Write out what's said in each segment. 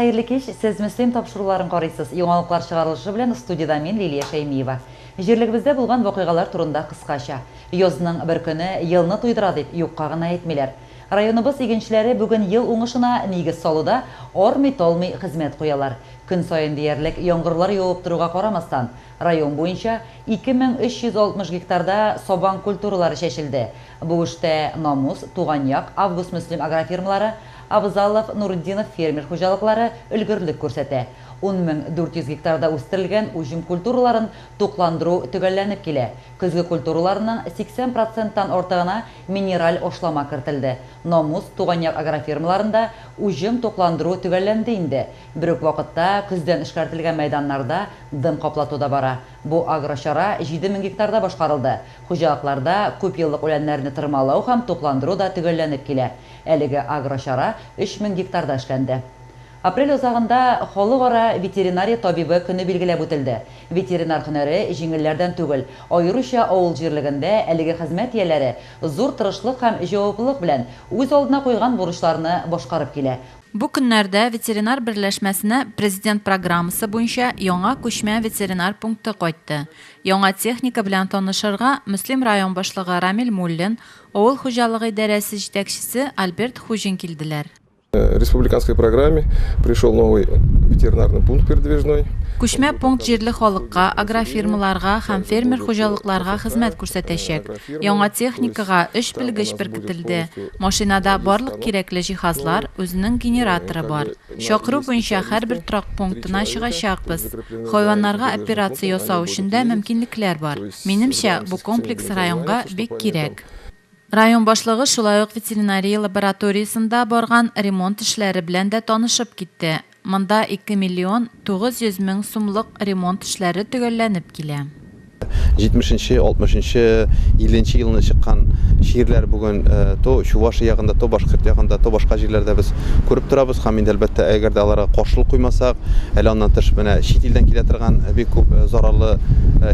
Хайырлы кеш, сез Мөслим тапшыруларын карыйсыз. Яңалыклар чыгарылышы белән студияда мин Лилия Шәймиева. Җирлегебездә булган вакыйгалар турында кыскача. Язның бер көне елны туйдыра дип юкка гына әйтмиләр. Районыбыз игенчеләре бүген ел уңышына нигез салуда армый-талмый хезмәт куялар. Көн саен диярлек яңгырлар явып торуга карамастан, район буенча 2360 гектарда сабан культуралары чәчелде. Бу эштә Намус, Туганьяк, Август Мөслим агрофирмалары, Абзалов, Нуруддинов фермер хуҗалыклары өлгерлек күрсәтә. 10,400 гектарда үстерелгән уҗым культураларын тукландыру төгәлләнеп килә. Көзге культураларның 80%-тан артыгына минераль ашлама кертелде. Намус, Туганьяк агрофирмаларында уҗым тукландыру төгәлләнде инде. Бер үк вакытта көздән эшкәртелгән мәйданнарда дым каплату да бара. Бу агрошара 7000 гектарда башкарылды. Хуҗалыкларда күп еллык үләннәрне тырмалау һәм тукландыру да төгәлләнеп килә. Әлеге агрошара 3000 гектарда эшләнде. Апрель узагында халыкара ветеринария табибы көне билгеләп үтелде. Ветеринар һөнәре җиңелләрдән түгел, аеруча авыл җирлегендә әлеге хезмәт ияләре зур тырышлык һәм җаваплылык белән үз алдына куйган бурычларны башкарып килә. Бу көннәрдә ветеринар берләшмәсенә президент программасы буенча яңа күчмә ветеринар пункты кайтты. Яңа техника белән танышырга Мөслим район башлыгы Рамил Муллин, авыл хуҗалыгы идарәсе җитәкчесе Альберт Хужин килделәр. В республиканской программе пришел новый ветеринарный пункт передвижной. Күчмә пункт җирле халыкка, агрофирмаларга һәм фермер хуҗалыкларга хезмәт күрсәтәчәк. Яңа техникага 3 белгеч беркетелде. Машинада барлык кирәкле җиһазлар, үзенең генераторы бар. Чакыру буенча һәрбер торак пунктына чыгачакбыз. Хайваннарга операция ясау өчен дә мөмкинлекләр бар. Минемчә, бу комплекс районга бик кирәк. Район башлыгы шулай ук ветеринария лабораториясында барган ремонт эшләре белән дә танышып китте. Монда 2 миллион 900 мең сумлык ремонт эшләре төгәлләнеп килә. 70-60, 50 елны чыккан ширләр бүген то Чувашия ягында, то Башкорт ягында, то башка җирләрдә без күреп торабыз. Һәм инде әлбәттә, әгәр дә аларга каршылык куймасак, әле аннан тыш менә чит илдән килә торган бик күп зарарлы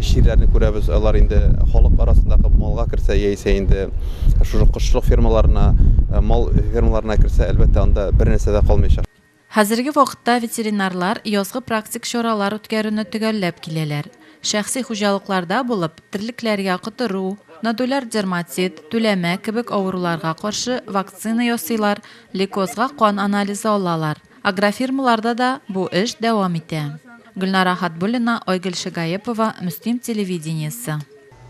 ширләрне күрәбез. Алар инде халык арасындагы малга керсә, яисә инде шушы кышлык фермаларына, мал фермаларына керсә, әлбәттә анда бер нәрсә дә калмаячак. Хәзерге вакытта ветеринарлар язгы практик чаралар үткәрүне төгәлләп киләләр. Шәхси хуҗалыкларда булып, терлекләргә котыру, нодуляр дерматит, түләмә кебек авыруларга каршы вакцина ясыйлар, лейкозга кан анализы алалар. Агрофирмаларда да бу эш дәвам итә. Гөлнара Хатбуллина, Айгөл Шагаепова, Мөслим телевидениесе.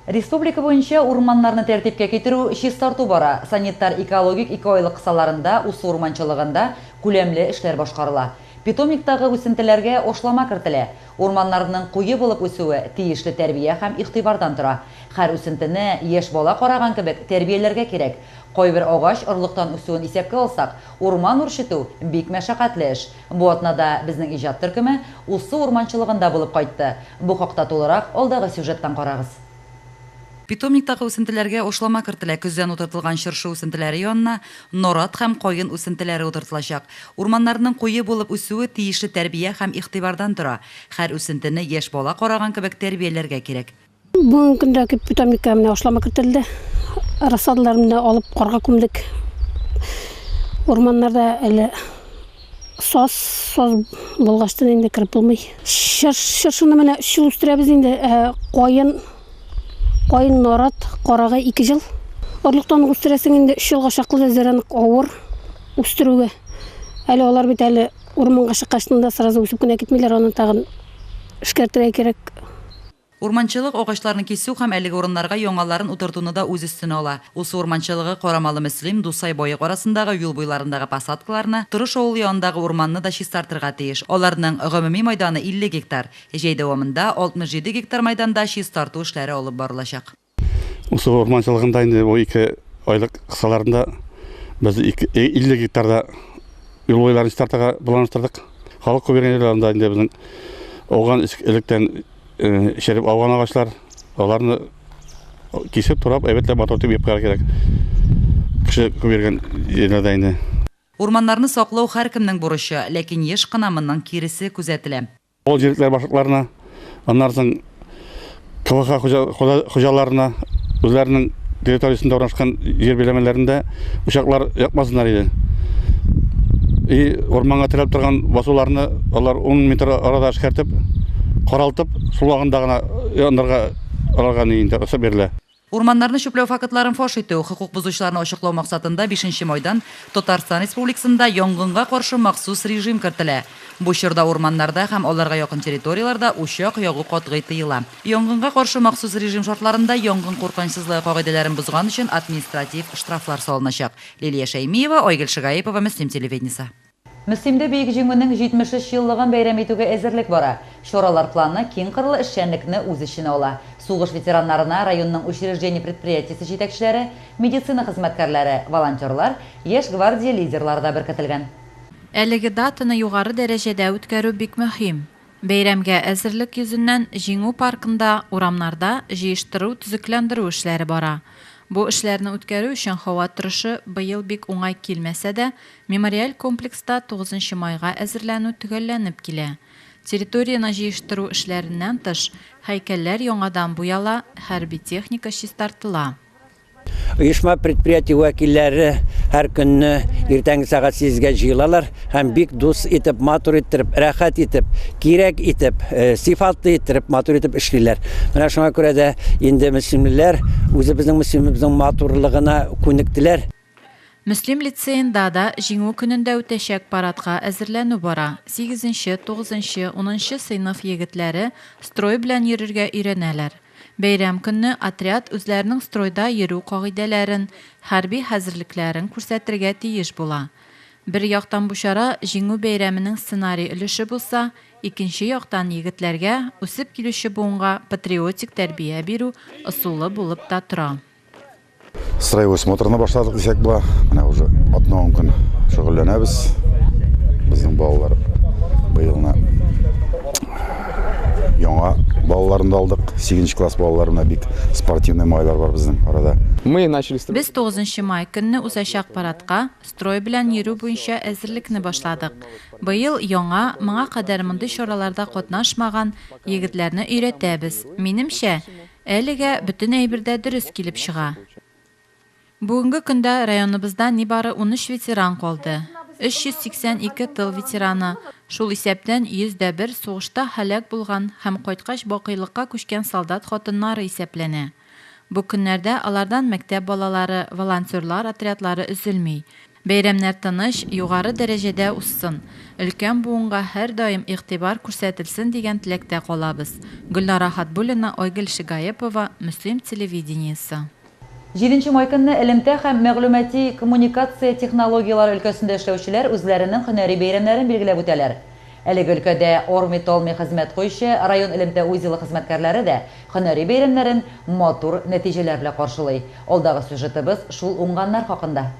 Республика буенча урманнарны тәртипкә китерү чистарту бара. Санитар-экологик 2 айлык кысаларында Усы урманчылыгында күләмле эшләр башкарыла. Питомниктагы үсентеләргә ашлама кертелә. Урманнарның куе булып үсүе тиешле тәрбия һәм игътибардан тора. Һәр үсентене яшь бала караган кебек тәрбияләргә кирәк. Кайбер агач орлыктан үсүен исәпкә алсак, урман үрчетү бик мәшәкатьле эш. Бу атнада безнең иҗат төркеме Усы урманчылыгында булып кайтты. Бу хакта тулырак алдагы сюжеттан карагыз. Питомниктагы үсентеләргә ашлама кертелә. Көздән утыртылган чыршы үсентеләре янына норат һәм кайын үсентеләре утыртылачак. Урманнарның куе булып үсүе тиешле тәрбия һәм игътибардан тора. Һәр үсентене яшь бала караган кебек тәрбияләргә кирәк. Бүгенге көндә питомникка менә ашлама кертелде. Рассадаларны алып карга күмдек. Урманнарда әле сос булгаштан инде кирип булмый. Чыршыны менә 3 ел үстерәбез инде. Кайын норат карага 2 жыл. Орлыктан үстерәсең инде 3 елга чаклы зәрәнек авыр үстерүгә. Әле алар бит әле урманга чыккачында сразу үсеп кенә китмиләр, аны тагын эшкәртергә кирәк. Урманчылык агачларны кесү һәм әлеге урыннарга яңаларын утыртуны да үз өстенә ала. Усы урманчылыгы Карамалы Мөслим, Дусай байык арасындагы юл буйларындагы посадкаларны, Тырыш авыл янындагы урманны да чистартырга тиеш. Аларның гомуми мәйданы 50 гектар. Җәй дәвамында 67 гектар мәйданда чистарту эшләре алып барылачак. Усы урманчылыгында инде бу 2 айлык кысаларында без 50 гектарда юл буйларын чистартырга планлаштырдык. Халык күбергәндә инде безнең ауган электән шәреп ауган агачлар, аларны кисеп турап, әйбәтләп матуртып епкә кирәк. Кеше күбергән җирләрдә инде. Урманнарны саклау һәркемнең бурычы, ләкин еш кына моннан киресе күзәтелә. Ул җирлекләр башлыкларына, аннарның КВХ хуҗаларына, үзләренең территориясендә урнашкан җир биләмәләрендә учаклар япмасыннар иде. орманға тіреліп тұрған басуларны олар 10 метр арада шкертіп, қаралтып, сулағында ғана ондарға алған үйінде өсіп берілі. Урманнарны чөпләү фактларын фаш итү, хукук бузучыларны ачыклау максатында 5 майдан Татарстан Республикасында янгынга каршы махсус режим кертелә. Бу чорда урманнарда һәм аларга якын территорияларда учак ягу катгый тыела. Янгынга каршы махсус режим шартларында янгын куркынычсызлыгы кагыйдәләрен бузган өчен административ штрафлар салыначак. Лилия Шәймиева, Айгөл Шыгаепова, Мөслим телевидениесе. Мөслимдә бөек җиңүнең 73 еллыгын бәйрәм итүгә әзерлек бара. Чаралар планы киң кырлы эшчәнлекне үз иченә ала. Сугыш ветераннарына районның учреждение предприятиесе җитәкчеләре, медицина хезмәткәрләре, волонтерлар, яшь гвардия лидерлары да беркетелгән. Әлеге датаны югары дәрәҗәдә үткәрү бик мөһим. Бәйрәмгә әзерлек йөзеннән Җиңү паркында, урамнарда җыештыру, төзекләндерү эшләре бара. Бу эшләрне үткәрү өчен һава торышы быел бик уңай килмәсә дә, мемориаль комплекста 9 майга әзерләнү төгәлләнеп килә. Территорияны җыештыру эшләреннән тыш, һәйкәлләр яңадан буяла, хәрби техника чистартыла. Оешма предприятие вәкилләре һәр көнне иртәнге сәгать 8-гә җыелалар һәм бик дус итеп, матур итеп, рәхәт итеп, кирәк итеп, сыйфатлы итеп, матур итеп эшлиләр. Менә шуңа күрә дә инде мөслимләр үзебезнең мөслимебезнең матурлыгына күнектеләр. Мөслим лицейында да Җиңү көнендә үтәчәк парадка әзерләнү бара. 8-нче, 9-нчы, 10-нчы сыйныф егетләре строй белән йөрергә өйрәнәләр. Бәйрәм көнне отряд үзләренең стройда йөрү кагыйдәләрен, хәрби хәзерлекләрен күрсәтергә тиеш була. Бер яктан бу чара Җиңү бәйрәменең сценарий өлеше булса, икенче яктан егетләргә үсеп килүче буынга патриотик тәрбия бирү ысулы булып та тора. Строевой смотрына башладык дисәк була. Менә уже атнаган көн шөгыльләнәбез. Безнең балалар быелны яңа балаларны алдык. 8-нче класс балаларына бик спортивный майлар бар безнең арада. Без 9 май көнне узачак парадка строй белән йөрү буенча әзерлекне башладык. Быел яңа, моңа кадәр мондый чараларда катнашмаган егетләрне өйрәтәбез. Минемчә, әлегә бөтен әйбердә дөрес килеп чыга. Бүгенге көндә районыбызда нибары 13 ветеран калды. 382 тыл ветераны, шул исәптән 101 сугышта һәлак булган һәм кайткач бакыйлыкка күчкән солдат хатыннары исәпләнә. Бу көннәрдә алардан мәктәп балалары, волонтерлар отрядлары өзелми. Бәйрәмнәр тыныч, югары дәрәҗәдә уссын. Өлкән буынга һәр даим игътибар күрсәтелсен дигән теләктә калабыз. Гөлнара Хатбуллина, Айгөл Шыгаепова, Мөслим телевидениесе. 7 май көнне элемтә һәм мәгълүмати коммуникация технологиялары өлкәсендә эшләүчеләр үзләренең һөнәри бәйрәмнәрен билгеләп үтәләр. Әлеге өлкәдә Орми-Толми хезмәт куючы район элемтә үзеле хезмәткәрләре дә һөнәри бәйрәмнәрен матур нәтиҗәләр белән каршылый. Алдагы сюжетыбыз шул уңганнар хакында.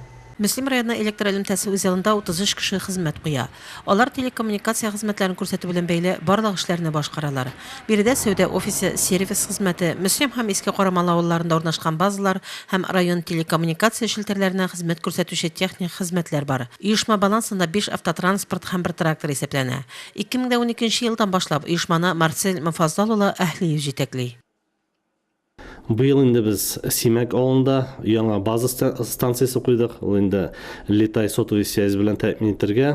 Мөслим районы электр элемтәсе үзелендә 33 кеше хезмәт куя. Алар телекоммуникация хезмәтләрен күрсәтү белән бәйле барлык эшләрне башкаралар. Биредә сәүдә офисы, сервис хезмәте, Мөслим һәм Иске Карамал авылларында урнашкан базалар һәм район телекоммуникация шелтәрләренә хезмәт күрсәтүче техник хезмәтләр бар. Оешма балансында 5 автотранспорт һәм 1 трактор исәпләнә. 2012 елдан башлап оешманы Марсель Муфаздал улы Әһлиев җитәкли. Быел инде без Симәк авылында яңа база станциясе куйдык. Ул инде Литай сотовый связь белән тәэмин итәргә.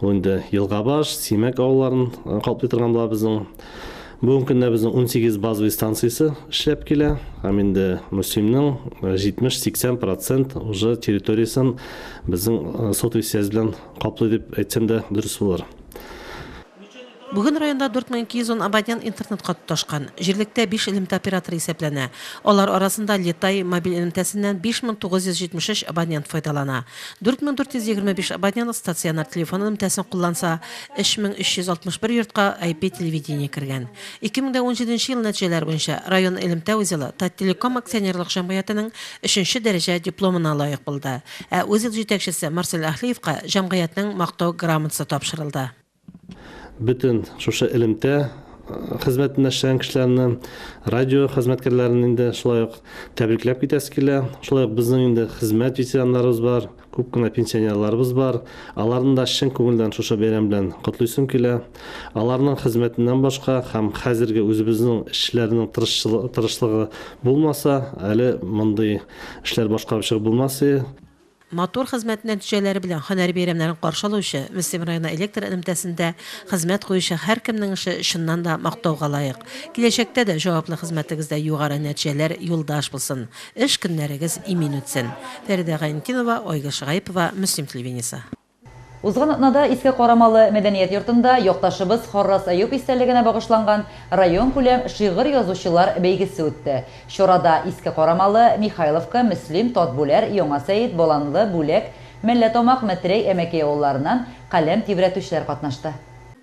Ул инде Елгабаш, Симәк авылларын калып торган була безнең. Бүгенге көндә безнең 18 базовый станциясе эшләп килә. Һәм инде Мөслимнең 70-80% уже территориясын безнең сотовый связь белән каплый дип әйтсәм дә дөрес булыр. Бүген районда 4210 абонент интернетка тоташкан. Җирлектә 5 элемтә операторы исәпләнә. Алар арасында Литай мобиль элемтәсеннән 5973 абонент файдалана. 4425 абонент стационар телефон элемтәсен кулланса, 3361 йортка IP телевидение кергән. 2017 ел нәтиҗәләре буенча район элемтә үзеле Таттелеком акционерлык җәмгыятенең 3-нче дәрәҗә дипломына лаек булды. Ә үзел җитәкчесе Марсель Әһлиевка җәмгыятьнең мактау грамотасы тапшырылды. Bütün шушы элемтә хезмәтендә эшләгән кешеләрне, радио хезмәткәрләрен инде шулай ук тәбрикләп китәсе килә. Шулай ук безнең инде хезмәт ветераннарыбыз бар, күп кенә пенсионерларыбыз бар. Аларны да чын күңелдән шушы бәйрәм белән котлыйсым килә. Аларның хезмәтеннән башка һәм хәзерге үзебезнең эшләрнең тырышлыгы булмаса, әле мондый эшләр башкарып чыгып булмасы. матур хезмәт нәтиҗәләре белән һөнәри бәйрәмнәрен каршылаучы Мөслим районы электр элемтәсендә хезмәт куючы һәркемнең эше чыннан да мактауга лаек. Киләчәктә дә җаваплы хезмәтегездә югары нәтиҗәләр юлдаш булсын. Эш көннәрегез имин үтсен. Фәридә Гайнетдинова, Ойгы Шыгаипова, Мөслим телевидениесе. Узган атнада Иске Карамалы мәдәният йортында якташыбыз Харрас Аюп истәлегенә багышланган район күләм шигырь язучылар бәйгесе үтте. Чорада Иске Карамалы, Михайловка, Мөслим, Татбүләр, Яңа Сәйит, Боланлы, Бүләк, Мәлләтамак, Мәтрәй, Әмәкәй авылларыннан каләм тибрәтүчеләр катнашты.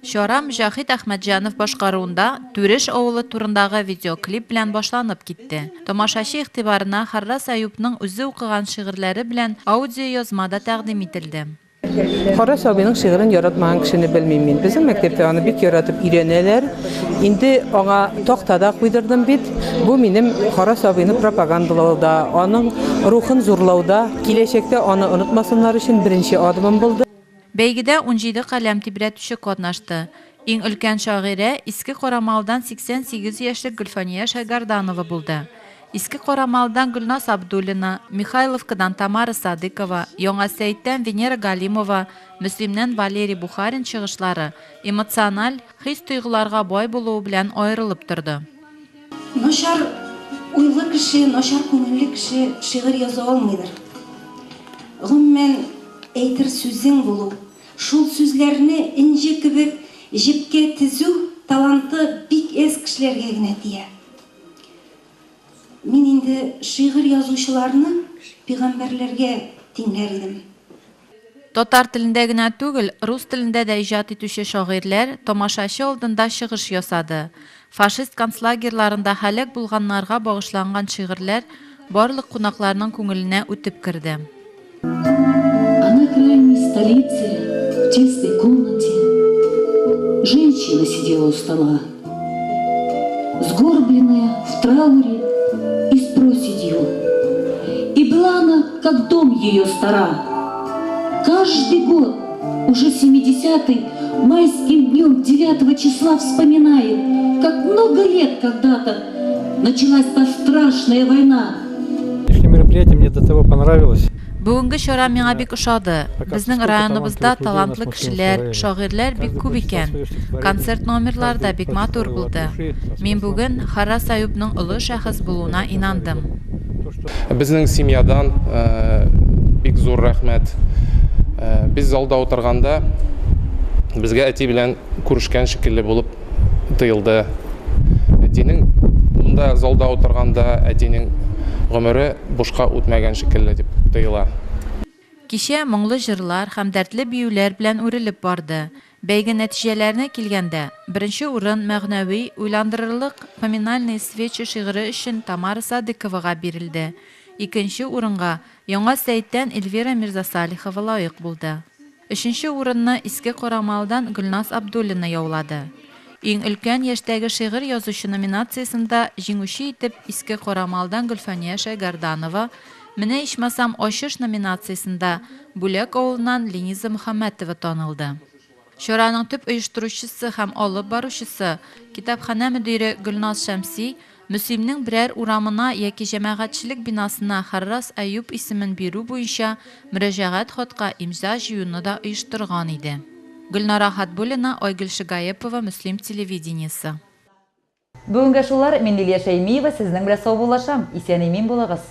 Шора Мөҗахит Әхмәтҗанов башкаруында Түреш авылы турындагы видеоклип белән башланып китте. Тамашачы игътибарына Харрас Аюпның үзе укыган шигырьләре белән аудио язмада тәкъдим ителде. Харрас абыйның шигырен яратмаган кешене белмим мин. Безнең мәктәптә аны бик яратып өйрәнәләр. Инде аңа тактада куйдырдым бит. Бу минем Харрас абыйны пропагандалауда, аның рухын зурлауда, киләчәктә аны онытмасыннар өчен беренче адымым булды. Бәйгедә 17 каләм тибрәтүче катнашты. Иң өлкән шагыйрә Иске Карамалдан 88 яшьлек Гөлфания Шайгарданова булды. Иске Карамалдан Гөлнас Абдуллина, Михайловкадан Тамара Садыкова, Яңа Сәйттән Венера Галимова, Мөслимнән Валерий Бухарин чыгышлары эмоциональ хис-тойгыларга бай булуы белән аерылып торды. Начар уйлы кеше, начар күңелле кеше шигырь яза алмыйдыр. Гомумән әйтер сүзең булу, шул сүзләрне инҗе кебек җепкә тезү таланты бик әз кешеләргә генә тия. Мин инде шигырь язучыларны пигамбәрләргә тиңләр идем. Татар телендә генә түгел, рус телендә дә иҗат итүче шагыйрьләр тамашачы алдында чыгыш ясады. Фашист концлагерларында һәлак булганнарга багышланган шигырьләр барлык кунакларның күңеленә үтеп керде. На крайней столице, в тесной комнате, женщина сидела у стола, сгорбленная в трауре и с проседью. И была она, как дом ее стара. Каждый год, уже 70-й, майским днем 9 числа вспоминает, как много лет когда-то началась та страшная война. Их мероприятие мне до того понравилось. Бүгенге чара миңа бик ошады. Безнең районыбызда талантлы кешеләр, шагыйрьләр бик күп икән. Концерт номерлары да бик матур булды. Мин бүген Харрас Аюпның олы шәхес булуына инандым. Безнең семьядан бик зур рәхмәт. Без залда утырганда безгә әти белән күрешкән шикелле булып тоелды. Әтинең монда залда утырганда әтинең гомере бушка үтмәгән шикелле дип тоела. Кичә моңлы җырлар һәм дәртле биюләр белән үрелеп барды. Бәйге нәтиҗәләренә килгәндә, беренче урын мәгънәви, уйландырырлык поминальные свечи шигыре өчен Тамара Садыковага бирелде. Икенче урынга Яңа Сәйттән Эльвира Мирзасалихова лаек булды. Өченче урынны Иске Карамалдан Гөлнас Абдуллина яулады. Иң өлкән яшьтәге шигырь язучы номинациясында җиңүче итеп Иске Карамалдан Гөлфания Шайгарданова, менә ичмасам ачыш номинациясында Бүләк авылыннан Лениза Мөхәммәтова танылды. Чараның төп оештыручысы һәм алып баручысы китапханә мөдире Гөлназ Шәмси Мөслимнең берәр урамына яки җәмәгатьчелек бинасына Харрас Аюп исемен бирү буенча мөрәҗәгать хатка имза җыюны да оештырган иде. Гөлнара Хатбуллина, Ойгы Шыгаипова, Мөслим телевидениесе. Бүгенге шулар, мин Лилия Шәймиева, сезнең белән сау булашам. Исән-имин булыгыз.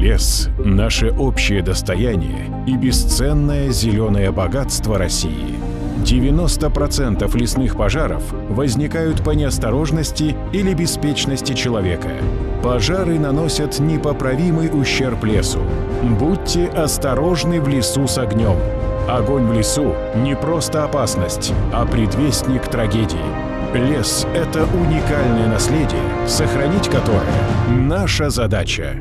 Лес – наше общее достояние и бесценное зеленое богатство России. 90% лесных пожаров возникают по неосторожности или беспечности человека. Пожары наносят непоправимый ущерб лесу. Будьте осторожны в лесу с огнем. Огонь в лесу – не просто опасность, а предвестник трагедии. Лес – это уникальное наследие, сохранить которое – наша задача.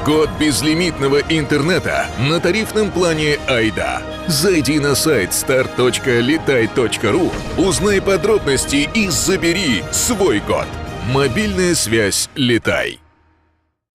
Год безлимитного интернета на тарифном плане «Айда». Зайди на сайт start.letai.ru, узнай подробности и забери свой год. Мобильная связь «Летай».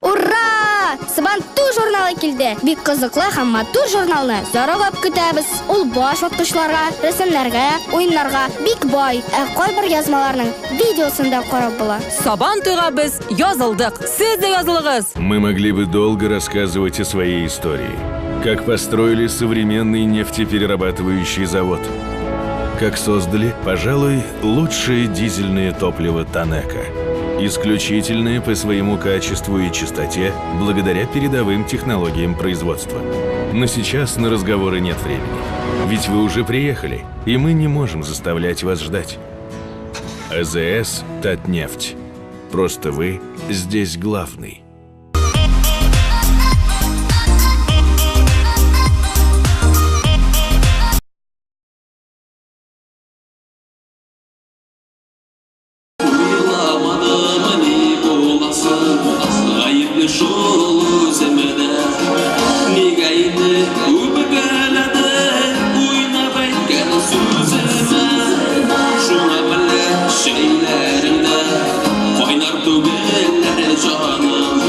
Ура! Сабантуй журналы килде. Бик кызыклы һәм матур журналны зарыгып көтәбез. Ул баш ваткычларга, рәсемнәргә, уеннарга бик бай. Кайбер язмаларның видеосын да карап була. Сабантуйга без язылдык. Сез дә язылыгыз. Мы могли бы долго рассказывать о своей истории. Как построили современный нефтеперерабатывающий завод. Как создали, пожалуй, лучшее дизельное топливо Танека. Исключительное по своему качеству и чистоте, благодаря передовым технологиям производства. Но сейчас на разговоры нет времени. Ведь вы уже приехали, и мы не можем заставлять вас ждать. АЗС «Татнефть». Просто вы здесь главный. Şeylerinde kaynar tügeller canım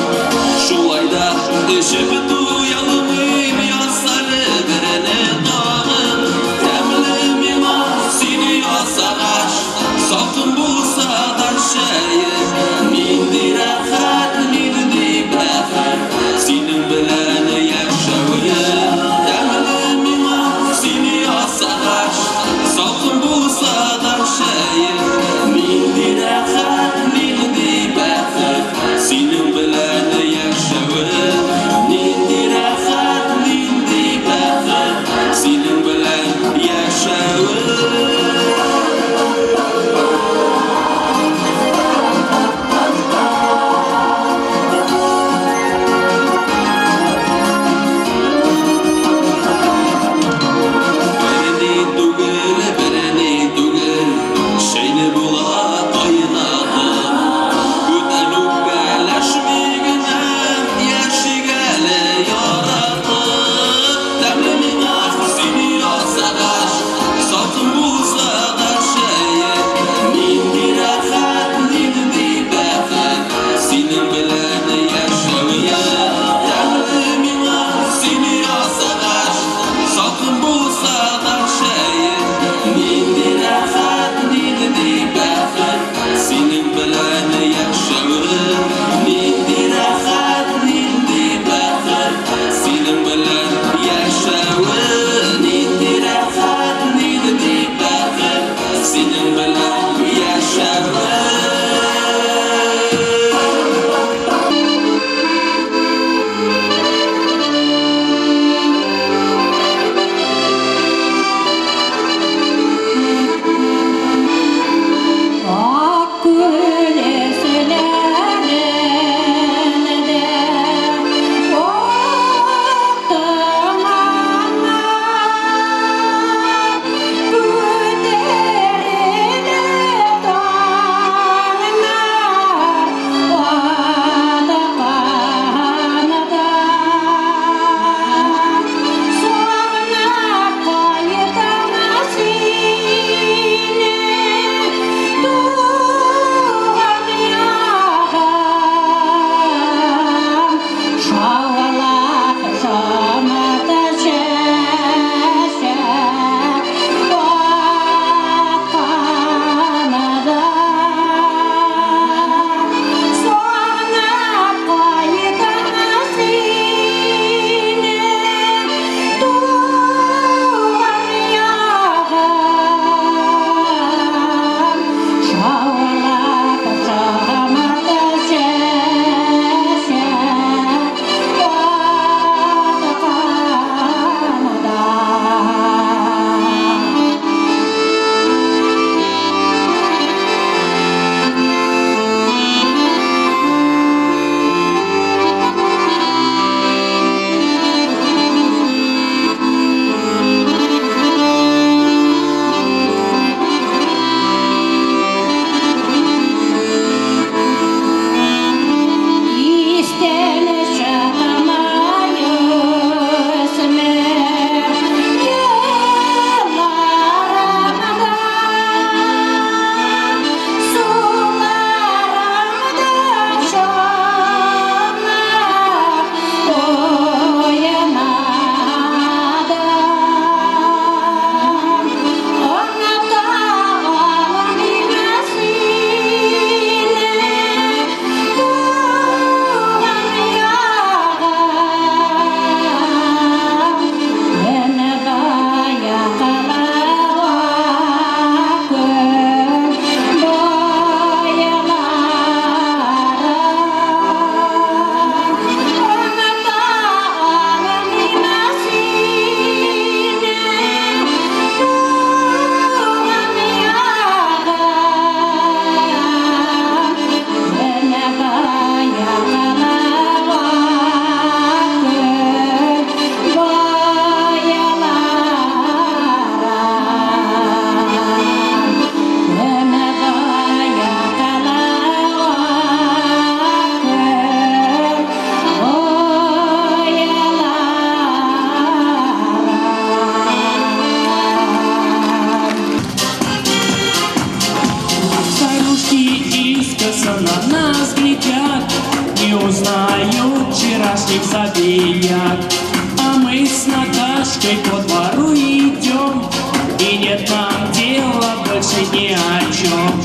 ни о чем.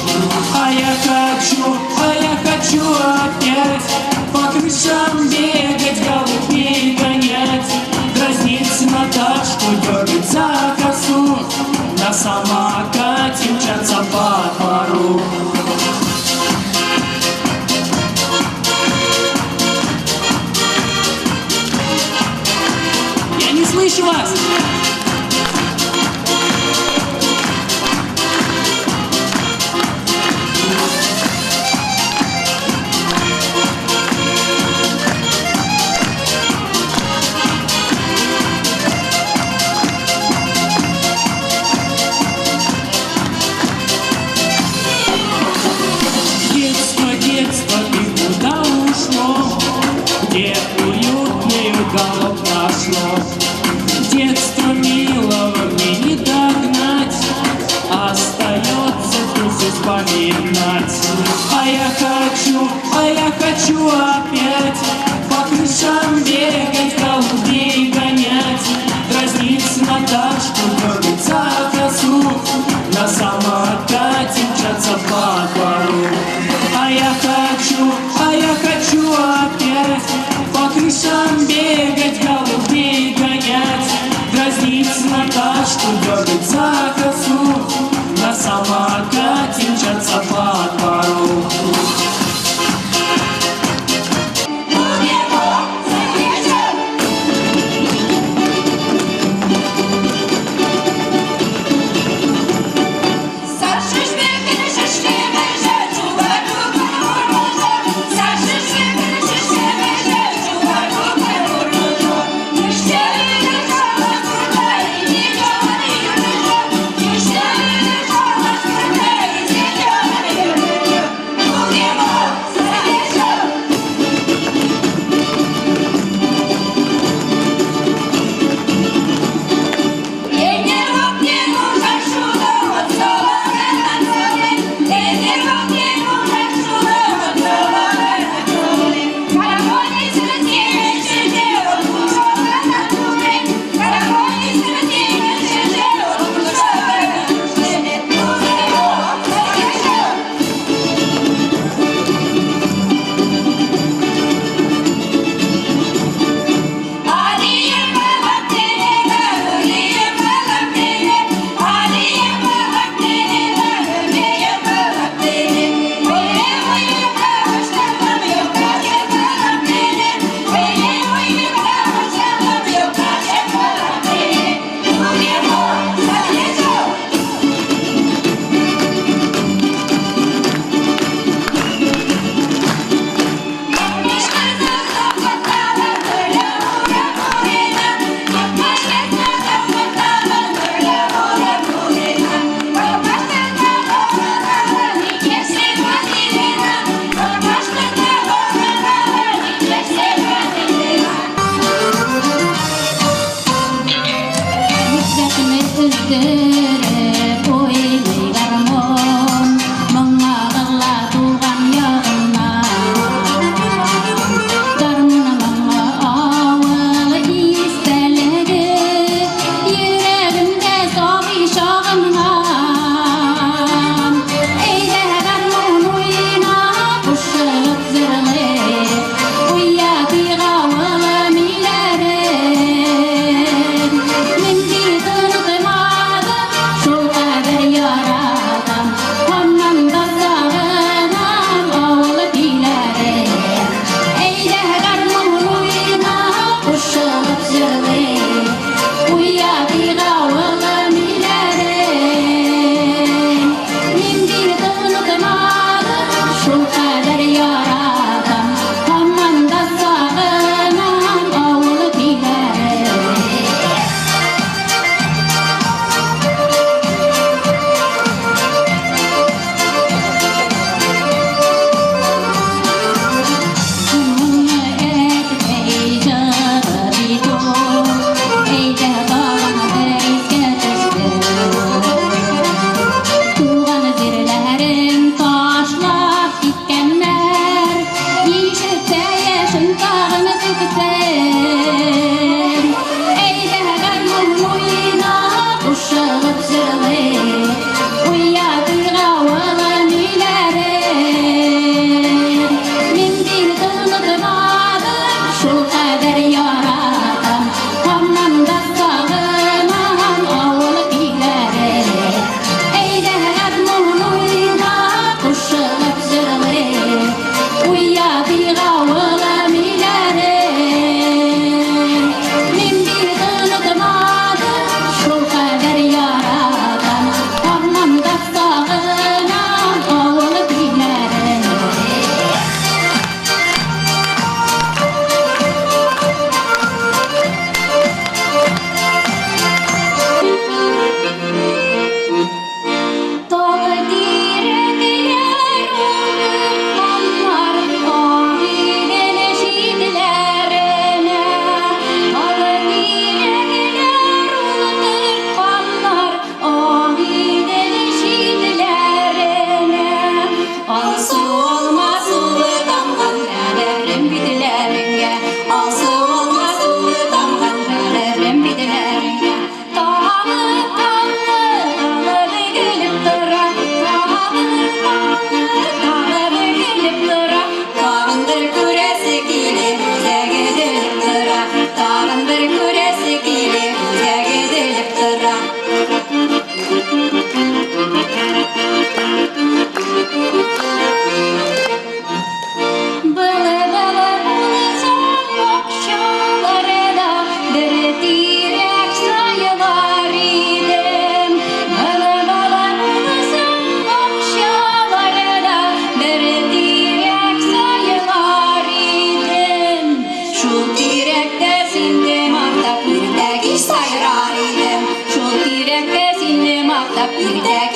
А я хочу опять по крышам бегать, голубей гонять, дразнить Наташку, дергать за косу, на самокате мчаться по двору. Я не слышу вас! Детство, ты куда ушло? Где уютнее уголок нашло? Детство милого мне не догнать, остается тут вспоминать. А я хочу опять по крышам бегать, голубей гонять, дразнить Наташку, дергать за косу, на самокате мчаться по двору. А я хочу опять по крышам бегать, голубей гонять, дразнить Наташку, дергать за косу, на самокате мчаться по двору. Тап ирдәк